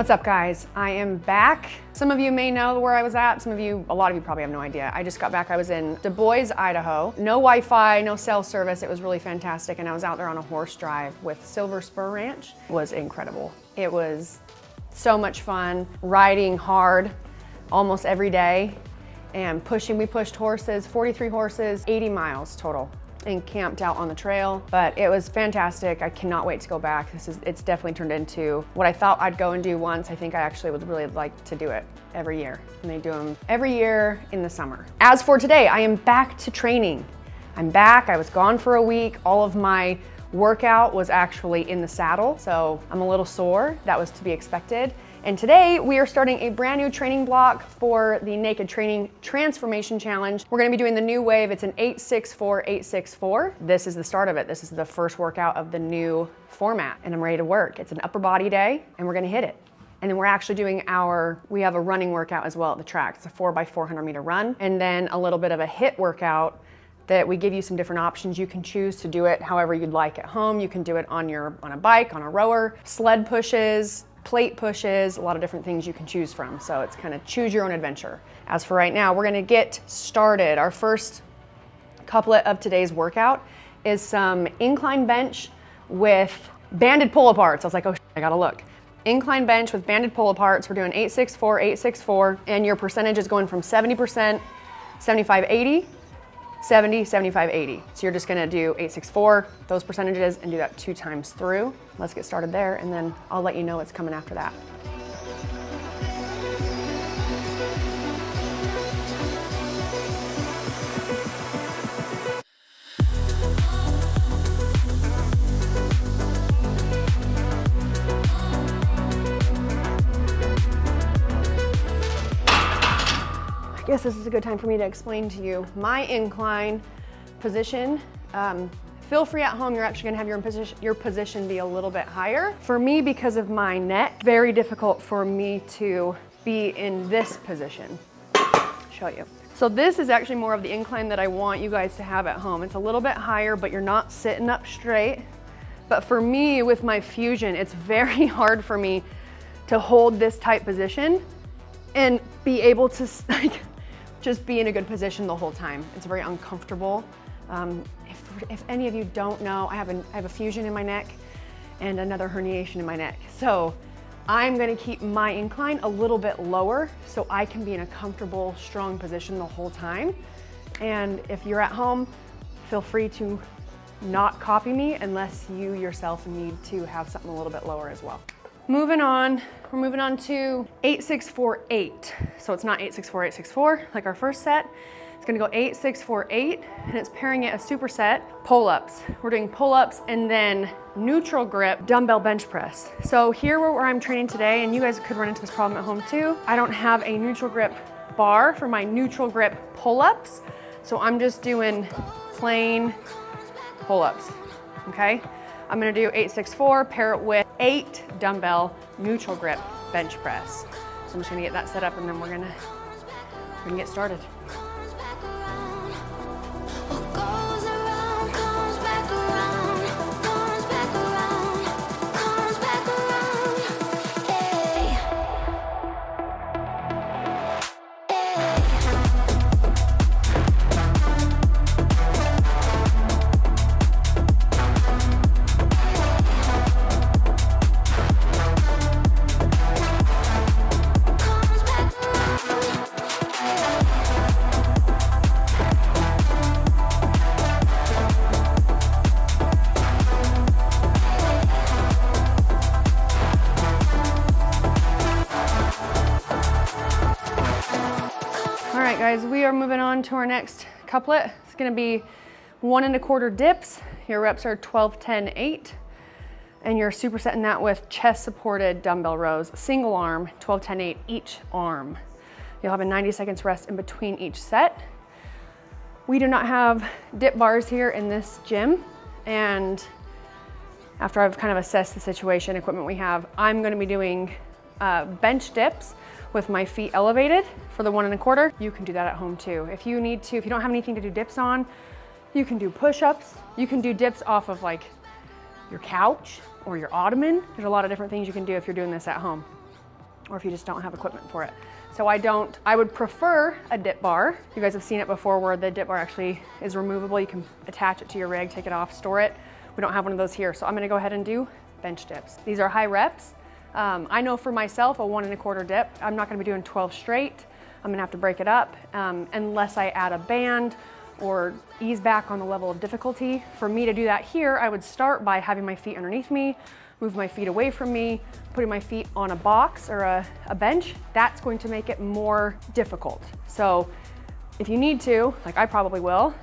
What's up, guys? I am back. Some of you may know where I was at. A lot of you probably have no idea. I just got back. I was in Du Bois, Idaho. No Wi-Fi, no cell service. It was really fantastic. And I was out there on a horse drive with Silver Spur Ranch. It was incredible. It was so much fun, riding hard almost every day and pushing. We pushed horses, 43 horses, 80 miles total, and camped out on the trail. But it was fantastic. I cannot wait to go back. It's definitely turned into what I thought I'd go and do once. I think I actually would really like to do it every year. And they do them every year in the summer. As for today, I am back to training. I'm back. I was gone for a week. All of my workout was actually in the saddle, so I'm a little sore. That was to be expected. And today we are starting a brand new training block for the Naked Training Transformation Challenge. We're gonna be doing the new wave. It's an 8-6-4-8-6-4. This is the start of it. This is the first workout of the new format, and I'm ready to work. It's an upper body day, and we're gonna hit it. And then we're actually doing we have a running workout as well at the track. It's a 4x400 meter run, and then a little bit of a HIIT workout that we give you some different options. You can choose to do it however you'd like at home. You can do it on a bike, on a rower, sled pushes, plate pushes, a lot of different things you can choose from. So it's kind of choose your own adventure. As for right now, we're gonna get started. Our first couplet of today's workout is some incline bench with banded pull-aparts. I was like, oh, I gotta look. Incline bench with banded pull-aparts. We're doing 8-6-4, 8-6-4, and your percentage is going from 70%, 75-80, 70, 75, 80. So you're just gonna do 8-6-4, those percentages, and do that 2 times through. Let's get started there, and then I'll let you know what's coming after that. I guess this is a good time for me to explain to you my incline position. Feel free at home, you're actually gonna have your position be a little bit higher. For me, because of my neck, very difficult for me to be in this position. Show you. So this is actually more of the incline that I want you guys to have at home. It's a little bit higher, but you're not sitting up straight. But for me, with my fusion, it's very hard for me to hold this tight position and be able to just be in a good position the whole time. It's very uncomfortable. If any of you don't know, I have a fusion in my neck and another herniation in my neck. So I'm gonna keep my incline a little bit lower so I can be in a comfortable, strong position the whole time. And if you're at home, feel free to not copy me unless you yourself need to have something a little bit lower as well. Moving on, we're moving on to 8-6-4-8. So it's not 8-6-4, 8-6-4 like our first set. It's gonna go 8-6-4-8, and it's pairing it a superset, pull-ups. We're doing pull-ups and then neutral grip dumbbell bench press. So here where I'm training today, and you guys could run into this problem at home too, I don't have a neutral grip bar for my neutral grip pull-ups. So I'm just doing plain pull-ups, okay? I'm gonna do 8-6-4, pair it with 8 dumbbell neutral grip bench press. So I'm just gonna get that set up, and then we're gonna get started. Guys, we are moving on to our next couplet. It's gonna be 1 1/4 dips. Your reps are 12, 10, 8. And you're supersetting that with chest supported dumbbell rows, single arm, 12, 10, 8 each arm. You'll have a 90 seconds rest in between each set. We do not have dip bars here in this gym. And after I've kind of assessed the situation, equipment we have, I'm gonna be doing bench dips with my feet elevated for the 1 1/4. You can do that at home too. If you need to, if you don't have anything to do dips on, you can do push-ups. You can do dips off of like your couch or your ottoman. There's a lot of different things you can do if you're doing this at home. or if you just don't have equipment for it. So I would prefer a dip bar. You guys have seen it before where the dip bar actually is removable. You can attach it to your rig, take it off, store it. We don't have one of those here. So I'm gonna go ahead and do bench dips. These are high reps. I know for myself, a 1 1/4 dip, I'm not gonna be doing 12 straight. I'm gonna have to break it up unless I add a band or ease back on the level of difficulty. For me to do that here, I would start by having my feet underneath me, move my feet away from me, putting my feet on a box or a bench. That's going to make it more difficult. So if you need to, like I probably will,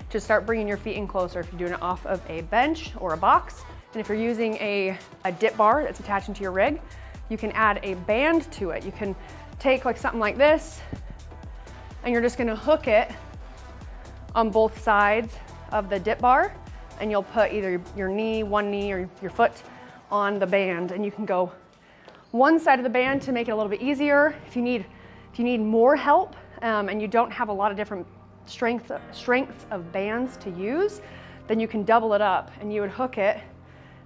just start bringing your feet in closer if you're doing it off of a bench or a box. And if you're using a dip bar that's attached into your rig, you can add a band to it. You can take like something like this, and you're just gonna hook it on both sides of the dip bar, and you'll put either your knee, one knee, or your foot on the band, and you can go one side of the band to make it a little bit easier. If you need more help and you don't have a lot of different strengths of bands to use, then you can double it up, and you would hook it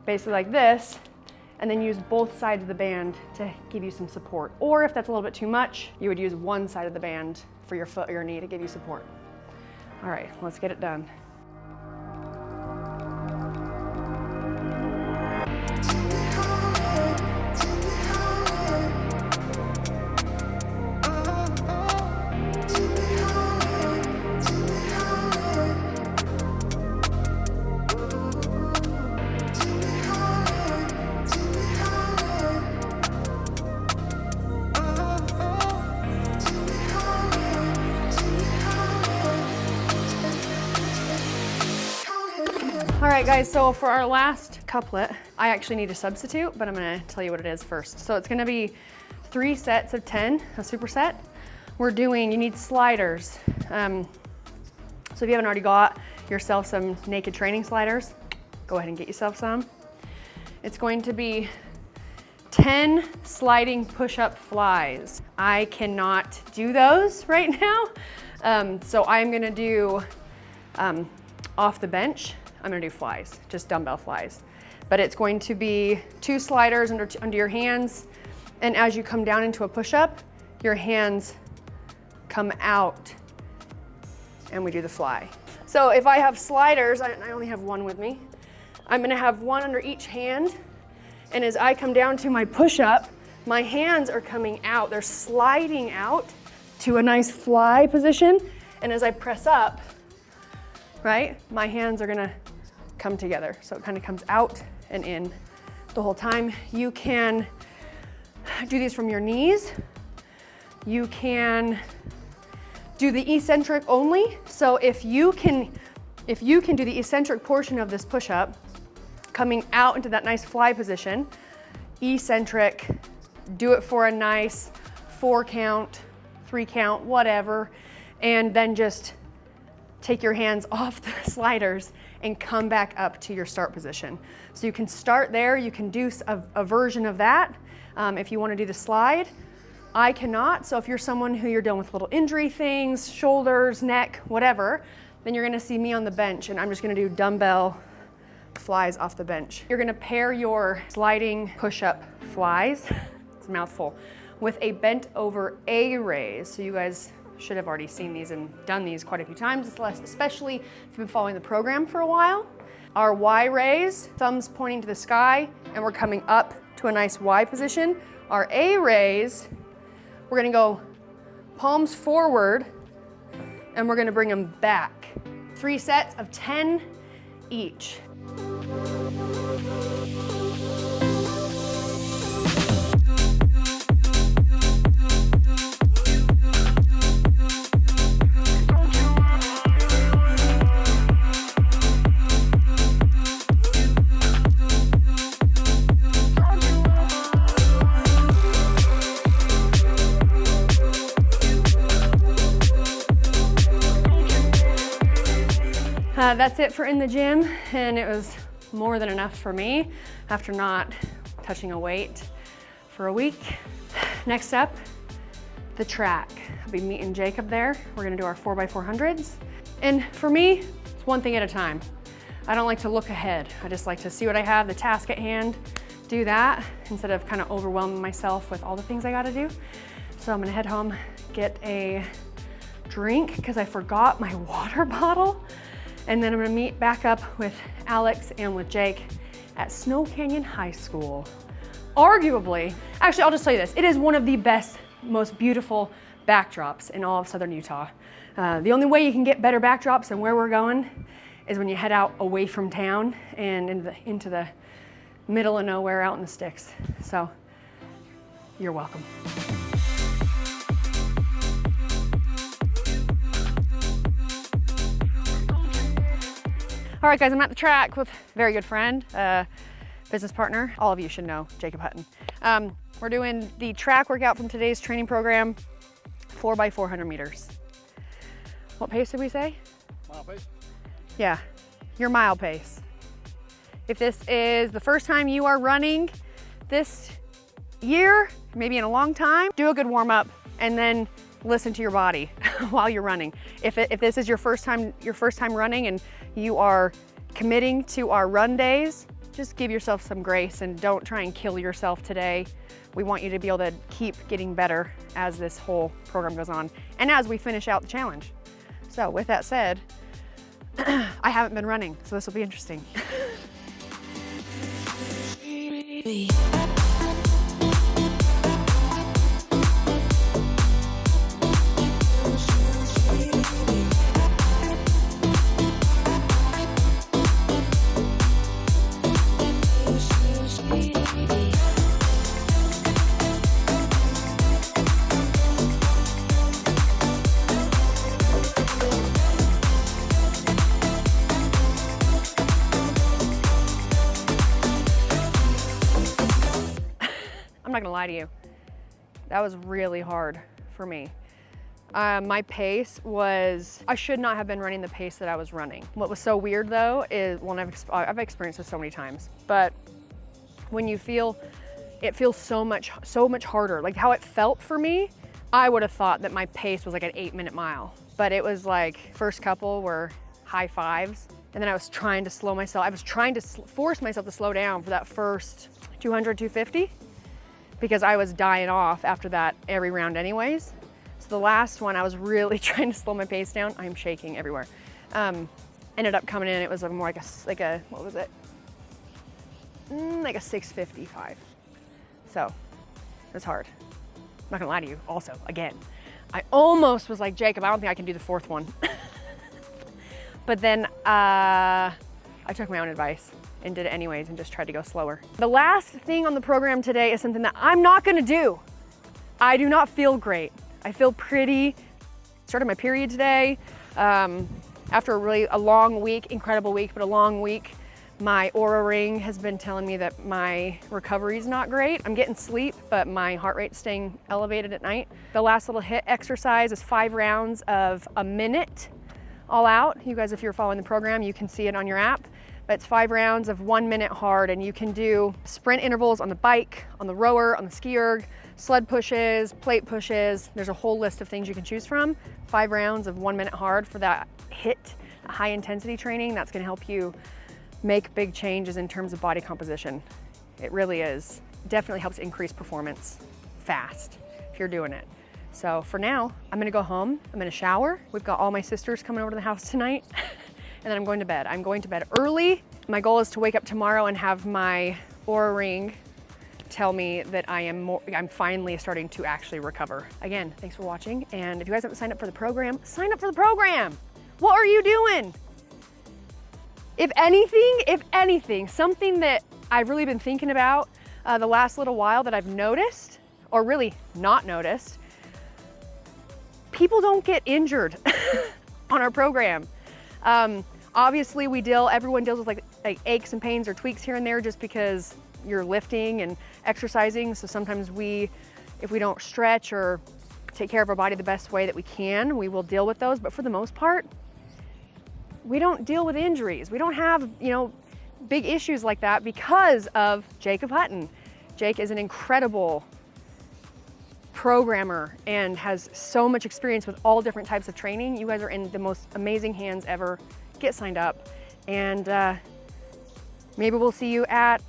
basically like this, and then use both sides of the band to give you some support. Or if that's a little bit too much, you would use one side of the band for your foot or your knee to give you support. All right, let's get it done. All right guys, so for our last couplet, I actually need a substitute, but I'm gonna tell you what it is first. So it's gonna be 3 sets of 10, a superset. You need sliders. So if you haven't already got yourself some naked training sliders, go ahead and get yourself some. It's going to be 10 sliding push-up flies. I cannot do those right now. So I'm gonna do off the bench. I'm gonna do flies, just dumbbell flies. But it's going to be 2 sliders under your hands, and as you come down into a push-up, your hands come out, and we do the fly. So if I have sliders, I only have one with me, I'm gonna have one under each hand, and as I come down to my push-up, my hands are coming out, they're sliding out to a nice fly position, and as I press up, right, my hands are gonna come together. So it kind of comes out and in the whole time. You can do these from your knees. You can do the eccentric only. So if you can do the eccentric portion of this push-up, coming out into that nice fly position, eccentric, do it for a nice 4 count, 3 count, whatever, and then just take your hands off the sliders and come back up to your start position. So you can start there, you can do a version of that if you want to do the slide. I cannot, so if you're someone who you're dealing with little injury things, shoulders, neck, whatever, then you're gonna see me on the bench, and I'm just gonna do dumbbell flies off the bench. You're gonna pair your sliding push-up flies, it's a mouthful, with a bent over A raise. So you guys should have already seen these and done these quite a few times, especially if you've been following the program for a while. Our Y raise, thumbs pointing to the sky, and we're coming up to a nice Y position. Our A raise, we're gonna go palms forward, and we're gonna bring them back. 3 sets of 10 each. That's it for in the gym, and it was more than enough for me after not touching a weight for a week. Next up, the track. I'll be meeting Jacob there. We're gonna do our 4x400s. And for me, it's one thing at a time. I don't like to look ahead. I just like to see what I have, the task at hand, do that instead of kind of overwhelming myself with all the things I gotta do. So I'm gonna head home, get a drink because I forgot my water bottle. And then I'm gonna meet back up with Alex and with Jake at Snow Canyon High School. Arguably, actually I'll just tell you this, it is one of the best, most beautiful backdrops in all of Southern Utah. The only way you can get better backdrops than where we're going is when you head out away from town and into the middle of nowhere out in the sticks. So, you're welcome. All right, guys, I'm at the track with a very good friend, business partner. All of you should know Jacob Hutton. We're doing the track workout from today's training program, 4x400 meters. What pace did we say? Mile pace? Yeah, your mile pace. If this is the first time you are running this year, maybe in a long time, do a good warm up and then listen to your body while you're running. If this is your first time running and you are committing to our run days, just give yourself some grace and don't try and kill yourself today. We want you to be able to keep getting better as this whole program goes on and as we finish out the challenge. So with that said, I haven't been running, so this will be interesting. I'm not gonna lie to you. That was really hard for me. My pace was, I should not have been running the pace that I was running. What was so weird though is, well, I've experienced this so many times, but when you feel, it feels so much harder. Like how it felt for me, I would have thought that my pace was like an 8-minute mile, but it was like first couple were high fives. And then I was trying to slow myself. I was trying to force myself to slow down for that first 200, 250. Because I was dying off after that every round anyways. So the last one, I was really trying to slow my pace down. I'm shaking everywhere. Ended up coming in, it was more like a what was it? Like a 6:55. So it was hard. I'm not gonna lie to you, also, again. I almost was like, Jacob, I don't think I can do the fourth one. But then I took my own advice and did it anyways and just tried to go slower. The last thing on the program today is something that I'm not gonna do. I do not feel great. I feel pretty, started my period today. After a long week, incredible week, but a long week, my Oura ring has been telling me that my recovery is not great. I'm getting sleep, but my heart rate's staying elevated at night. The last little HIIT exercise is 5 rounds of a minute all out. You guys, if you're following the program, you can see it on your app. But it's 5 rounds of 1 minute hard, and you can do sprint intervals on the bike, on the rower, on the ski erg, sled pushes, plate pushes. There's a whole list of things you can choose from. 5 rounds of 1 minute hard for that HIIT, high intensity training. That's gonna help you make big changes in terms of body composition. It really is. Definitely helps increase performance fast if you're doing it. So for now, I'm gonna go home, I'm gonna shower. We've got all my sisters coming over to the house tonight. And then I'm going to bed. I'm going to bed early. My goal is to wake up tomorrow and have my Oura ring tell me that I'm finally starting to actually recover. Again, thanks for watching. And if you guys haven't signed up for the program, sign up for the program. What are you doing? If anything, something that I've really been thinking about the last little while that I've noticed, or really not noticed, people don't get injured on our program. Obviously everyone deals with like aches and pains or tweaks here and there just because you're lifting and exercising. So sometimes if we don't stretch or take care of our body the best way that we can, we will deal with those. But for the most part, we don't deal with injuries. We don't have, big issues like that because of Jacob Hutton. Jake is an incredible programmer and has so much experience with all different types of training. You guys are in the most amazing hands ever. Get signed up, and maybe we'll see you at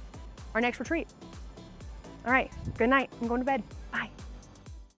our next retreat. All right, good night. I'm going to bed. Bye.